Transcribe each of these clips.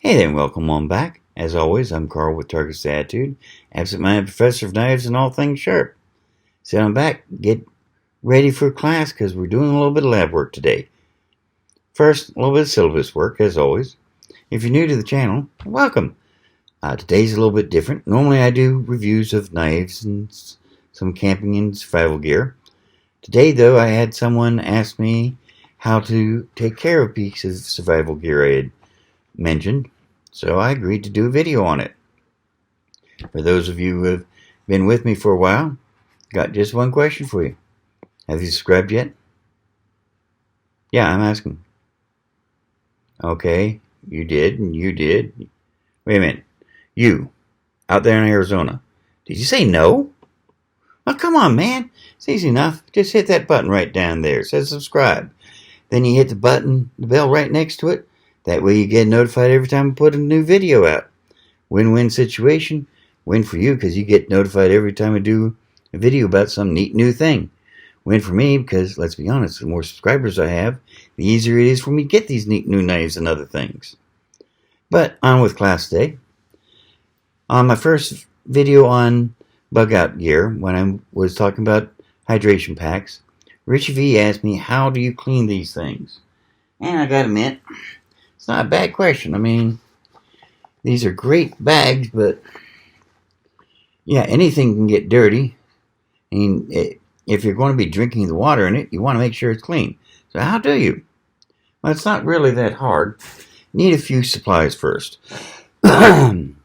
Hey there, and welcome on back. As always, I'm Carl with Target's Attitude, absent-minded professor of knives and all things sharp. So I'm back. Get ready for class because we're doing a little bit of lab work today. First, a little bit of syllabus work, as always. If you're new to the channel, welcome. Today's a little bit different. Normally I do reviews of knives and some camping and survival gear. Today, though, I had someone ask me how to take care of pieces of survival gear I had mentioned, so I agreed to do a video on it. For those of you who have been with me for a while, got just one question for you. Have you subscribed yet? Yeah, I'm asking. Okay, you did, and you did. Wait a minute. You, out there in Arizona, did you say no? Oh, come on, man. It's easy enough. Just hit that button right down there. It says subscribe. Then you hit the bell right next to it. That way you get notified every time I put a new video out. Win-win situation. Win for you because you get notified every time I do a video about some neat new thing. Win for me because, let's be honest, the more subscribers I have, the easier it is for me to get these neat new knives and other things. But on with class today. On my first video on bug out gear, when I was talking about hydration packs, Richie V asked me, how do you clean these things? And I gotta admit, it's not a bad question. I mean, these are great bags, but yeah, anything can get dirty. I mean, if you're going to be drinking the water in it, you want to make sure it's clean. So how do you? Well, it's not really that hard. You need a few supplies first. Some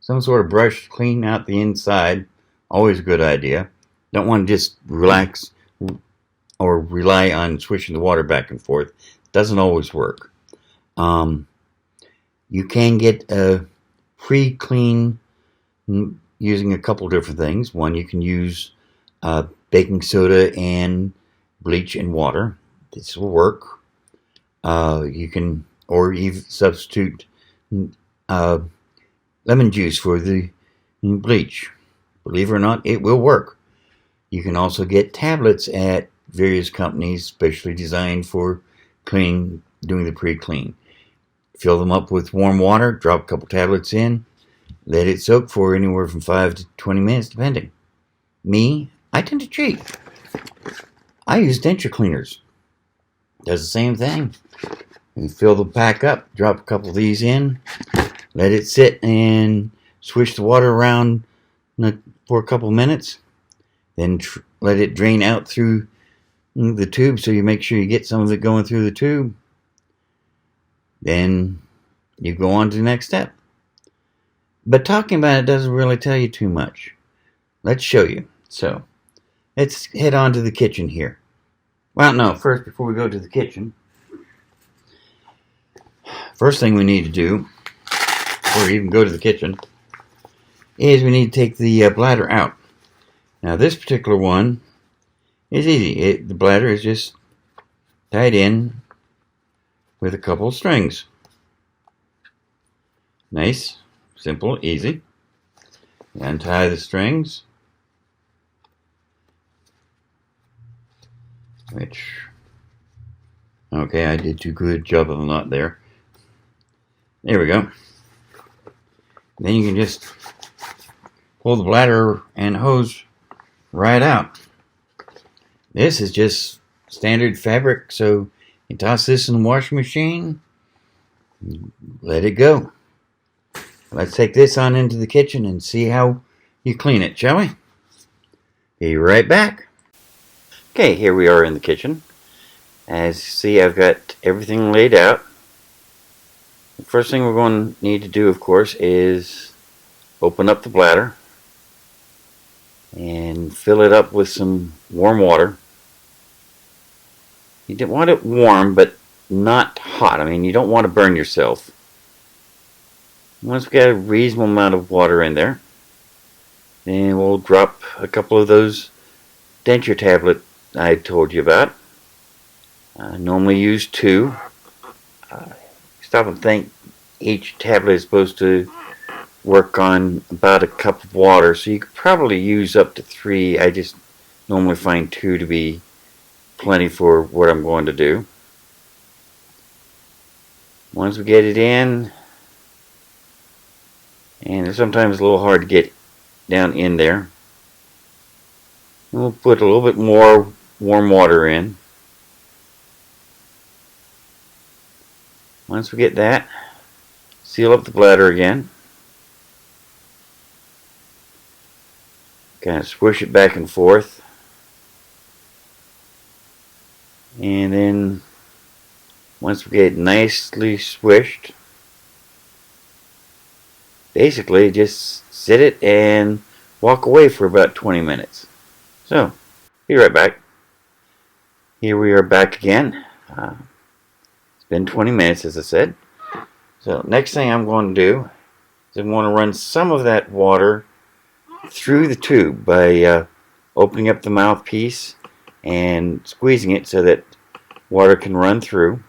sort of brush to clean out the inside, always a good idea. Don't want to just relax or rely on swishing the water back and forth. Doesn't always work. You can get a pre-clean using a couple different things. One, you can use baking soda and bleach and water. This will work. You can, or even substitute lemon juice for the bleach. Believe it or not, it will work. You can also get tablets at various companies specially designed for doing the pre-clean. Fill them up with warm water, drop a couple tablets in, let it soak for anywhere from 5 to 20 minutes depending. Me, I tend to cheat. I use denture cleaners. Does the same thing. You fill the pack up, drop a couple of these in, let it sit and swish the water around for a couple minutes, then let it drain out through the tube so you make sure you get some of it going through the tube. Then you go on to the next step. But talking about it doesn't really tell you too much. Let's show you. So let's head on to the kitchen here. Well, no, first, before we go to the kitchen, first thing we need to do, or even go to the kitchen, is we need to take the bladder out. Now this particular one is easy. The bladder is just tied in with a couple of strings. Nice, simple, easy. Untie the strings, okay, I did too good job of a knot there. There we go. Then you can just pull the bladder and hose right out. This is just standard fabric, so you toss this in the washing machine, let it go. Let's take this on into the kitchen and see how you clean it, shall we? Be right back. Okay, here we are in the kitchen. As you see, I've got everything laid out. The first thing we're going to need to do, of course, is open up the bladder and fill it up with some warm water. You don't want it warm, but not hot. I mean, you don't want to burn yourself. Once we get a reasonable amount of water in there, then we'll drop a couple of those denture tablets I told you about. I normally use 2. Stop and think, each tablet is supposed to work on about a cup of water, so you could probably use up to 3. I just normally find 2 to be plenty for what I'm going to do. Once we get it in, and it's sometimes a little hard to get down in there, we'll put a little bit more warm water in. Once we get that, seal up the bladder again. Kind of swish it back and forth. And then once we get it nicely swished, basically just sit it and walk away for about 20 minutes. So, be right back. Here we are back again. It's been 20 minutes, as I said. So, next thing I'm going to do is I'm going to run some of that water through the tube by opening up the mouthpiece and squeezing it so that water can run through.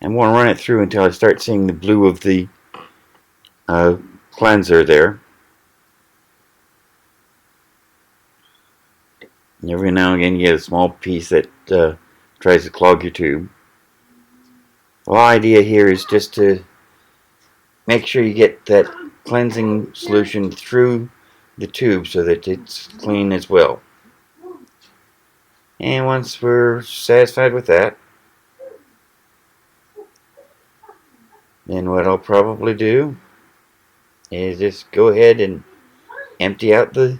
I'm going to run it through until I start seeing the blue of the cleanser there. And every now and again you get a small piece that tries to clog your tube. The whole idea here is just to make sure you get that cleansing solution through the tube so that it's clean as well. And once we're satisfied with that, then what I'll probably do is just go ahead and empty out the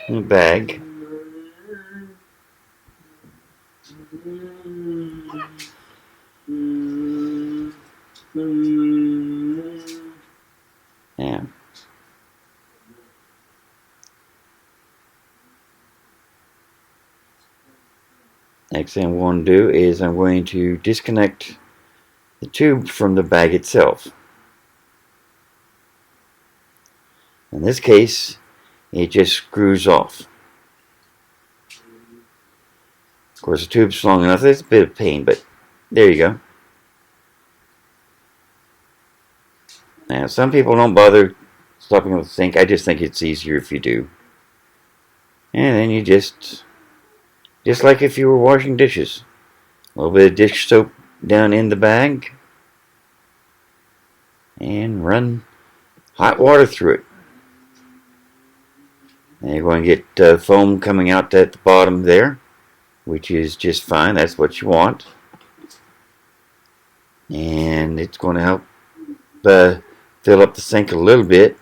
bag. Yeah. Next thing I'm going to do is I'm going to disconnect the tube from the bag itself. In this case, it just screws off. Of course, the tube's long enough. It's a bit of pain, but there you go. Now, some people don't bother stopping with the sink. I just think it's easier if you do. And then you just like if you were washing dishes. A little bit of dish soap down in the bag. And run hot water through it. And you're going to get foam coming out at the bottom there, which is just fine. That's what you want. And it's going to help fill up the sink a little bit.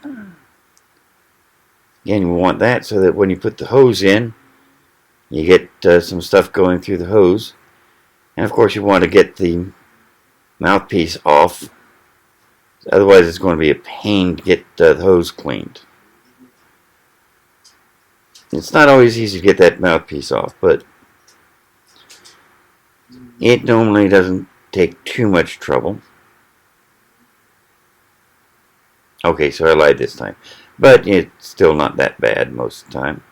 Again, you want that so that when you put the hose in, you get some stuff going through the hose. And of course you want to get the mouthpiece off. Otherwise it's going to be a pain to get the hose cleaned. It's not always easy to get that mouthpiece off, but it normally doesn't take too much trouble. Okay, so I lied this time. But it's still not that bad most of the time.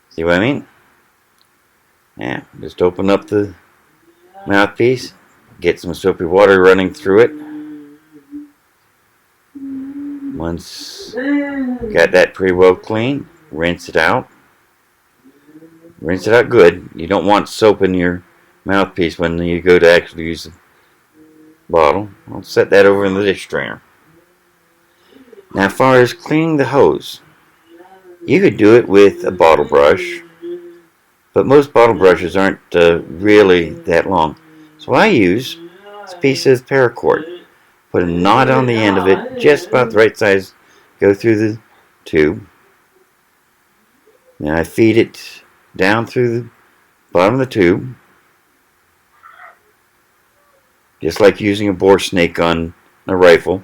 See what I mean? Yeah, just open up the mouthpiece, get some soapy water running through it. Once you got that pretty well clean, rinse it out. Rinse it out good. You don't want soap in your mouthpiece when you go to actually use the bottle. I'll set that over in the dish drainer. Now, as far as cleaning the hose, you could do it with a bottle brush, but most bottle brushes aren't really that long. So I use this piece of paracord. Put a knot on the end of it, just about the right size. Go through the tube. Then I feed it down through the bottom of the tube, just like using a bore snake on a rifle.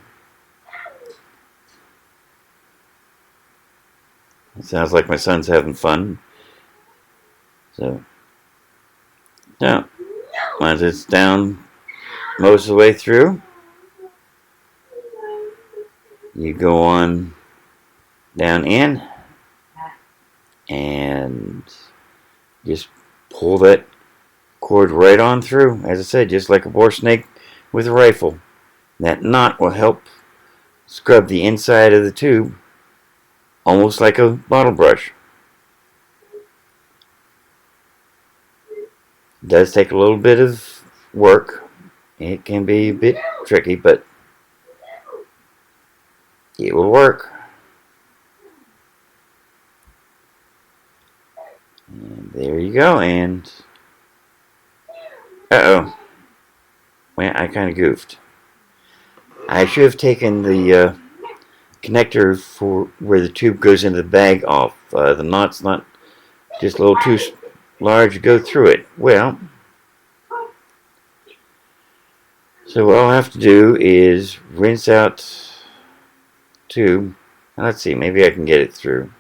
It sounds like my son's having fun. So, now, once it's down most of the way through, you go on down in and just pull that cord right on through. As I said, just like a bore snake with a rifle. That knot will help scrub the inside of the tube almost like a bottle brush. It does take a little bit of work. It can be a bit tricky, but it will work. And there you go. And uh-oh. Well, I kind of goofed. I should have taken the connector for where the tube goes into the bag off. The knot's not just a little too large to go through it. Well, so what I'll have to do is rinse out tube. Let's see, maybe I can get it through.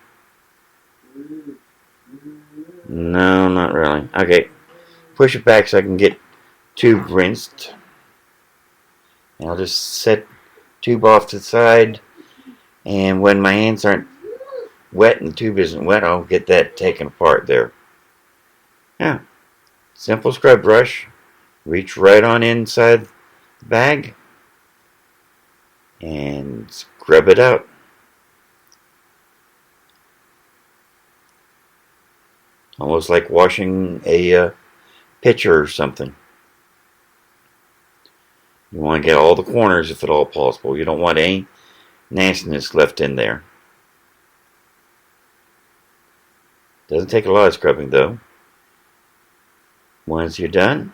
No, not really. Okay, push it back so I can get tube rinsed. And I'll just set tube off to the side, and when my hands aren't wet and the tube isn't wet, I'll get that taken apart there. Yeah, simple scrub brush. Reach right on inside the bag and scrub it out. Almost like washing a pitcher or something. You want to get all the corners if at all possible. You don't want any nastiness left in there. Doesn't take a lot of scrubbing though. Once you're done,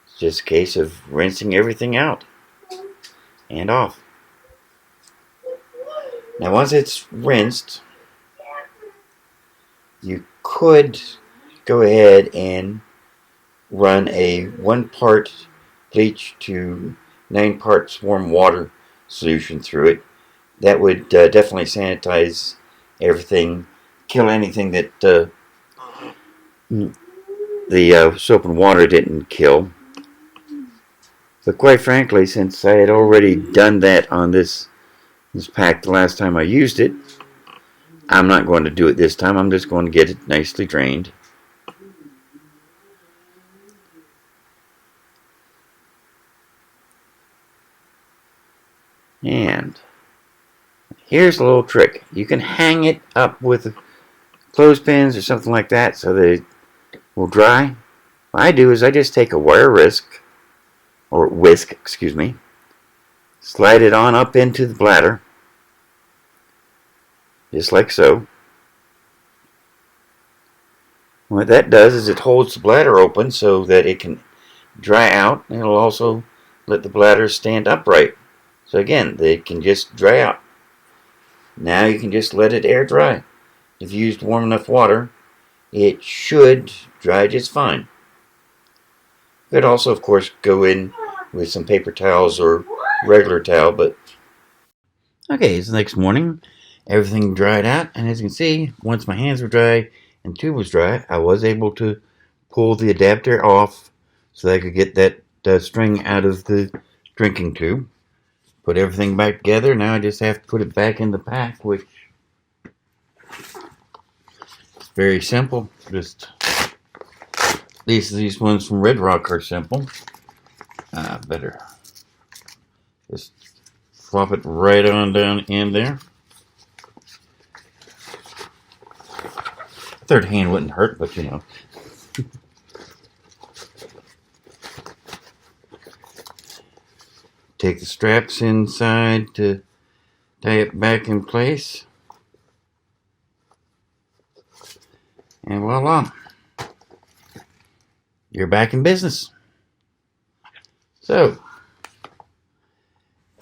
it's just a case of rinsing everything out and off. Now once it's rinsed, you could go ahead and run a 1 part bleach to 9 parts warm water solution through it. That would definitely sanitize everything, kill anything that the soap and water didn't kill. But quite frankly, since I had already done that on this pack the last time I used it, I'm not going to do it this time. I'm just going to get it nicely drained. And here's a little trick. You can hang it up with clothespins or something like that so that it will dry. What I do is I just take a wire whisk, slide it on up into the bladder, just like so. What that does is it holds the bladder open so that it can dry out, and it'll also let the bladder stand upright. So again, they can just dry out. Now you can just let it air dry. If you used warm enough water, it should dry just fine. You could also, of course, go in with some paper towels or regular towel, but okay, it's the next morning. Everything dried out, and as you can see, once my hands were dry and the tube was dry, I was able to pull the adapter off so that I could get that string out of the drinking tube. Put everything back together. Now I just have to put it back in the pack, which is very simple. Just these ones from Red Rock are simple. Better just flop it right on down in there. Third hand wouldn't hurt, but you know. Take the straps inside to tie it back in place. And voila. You're back in business. So,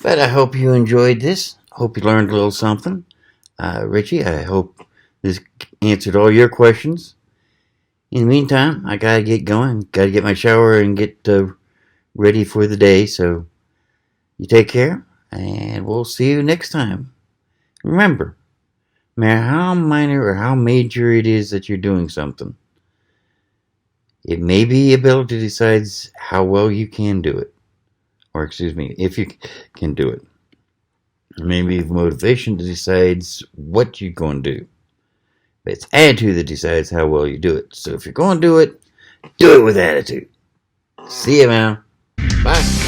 but I hope you enjoyed this. Hope you learned a little something. Richie, I hope this answered all your questions. In the meantime, I gotta get going. Gotta get my shower and get ready for the day. So, you take care, and we'll see you next time. Remember, no matter how minor or how major it is that you're doing something, it may be ability decides how well you can do it. Or excuse me, if you can do it. Maybe motivation decides what you're going to do. But it's attitude that decides how well you do it. So if you're going to do it with attitude. See you, man. Bye.